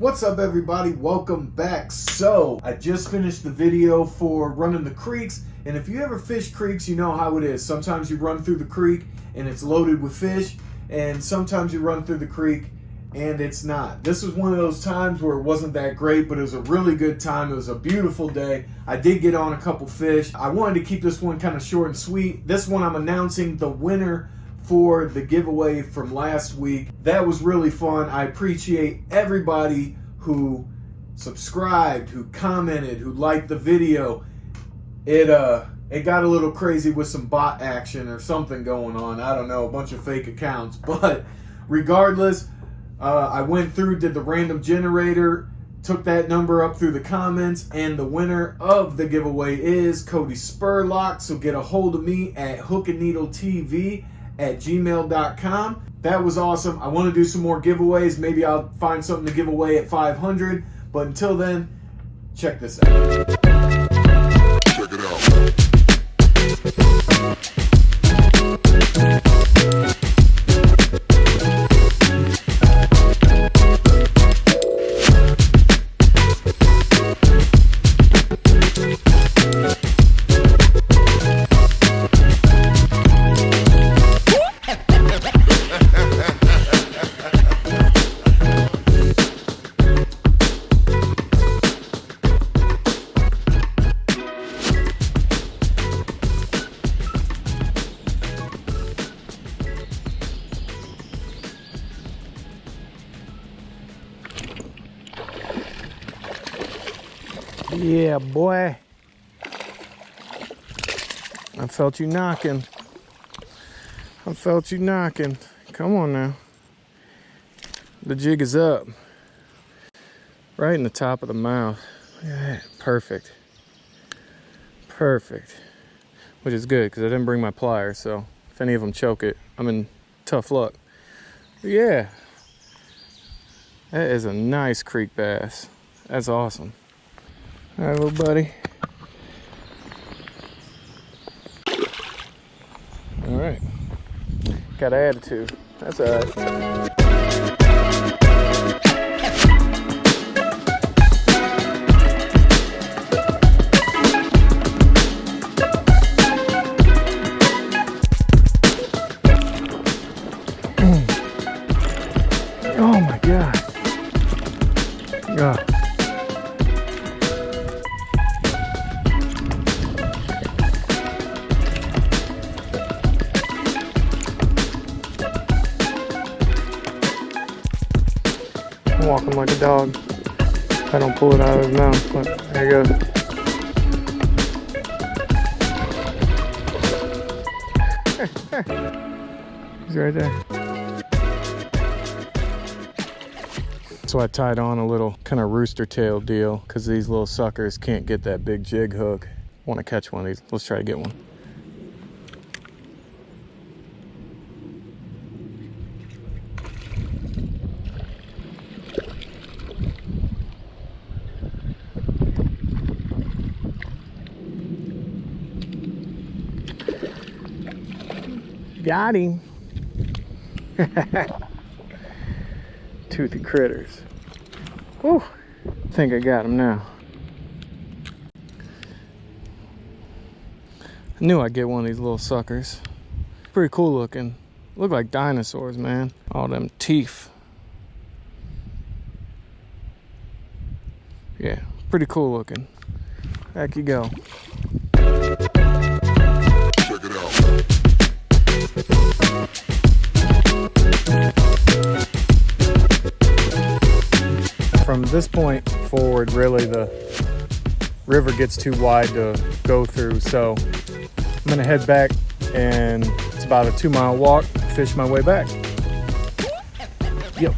What's up, everybody? Welcome back. So I just finished the video for running the creeks, and if you ever fish creeks, you know how it is. Sometimes you run through the creek and it's loaded with fish, and sometimes you run through the creek and it's not. This was one of those times where it wasn't that great, but it was a really good time. It was a beautiful day. I did get on a couple fish. I wanted to keep this one kind of short and sweet. This one I'm announcing the winner for the giveaway from last week. That was really fun. I appreciate everybody who subscribed, who commented, who liked the video. It got a little crazy with some bot action or something going on. I don't know, a bunch of fake accounts. But regardless, I went through, did the random generator, took that number up through the comments, and the winner of the giveaway is Cody Spurlock. So get a hold of me at hookandneedletv@gmail.com. That was awesome. I want to do some more giveaways. Maybe I'll find something to give away at 500. But until then, check this out. Check it out. Yeah, boy. I felt you knocking. I felt you knocking. Come on now. The jig is up. Right in the top of the mouth. Look at that. Perfect. Perfect. Which is good because I didn't bring my pliers, so if any of them choke it, I'm in tough luck. But yeah. That is a nice creek bass. That's awesome. All right, little buddy. All right. Got attitude. That's all right. Oh my God. God. I'm walking like a dog. I don't pull it out of his mouth, but there you go. He's right there. So I tied on a little kind of rooster tail deal because these little suckers can't get that big jig hook. I want to catch one of these. Let's try to get one. Got him. Toothy critters. Whew. I think I got him now. I knew I'd get one of these little suckers. Pretty cool looking. Look like dinosaurs, man. All them teeth. Yeah, pretty cool looking. Back you go. Check it out. From this point forward, really the river gets too wide to go through, so I'm gonna head back, and it's about a 2-mile walk, fish my way back. Yep.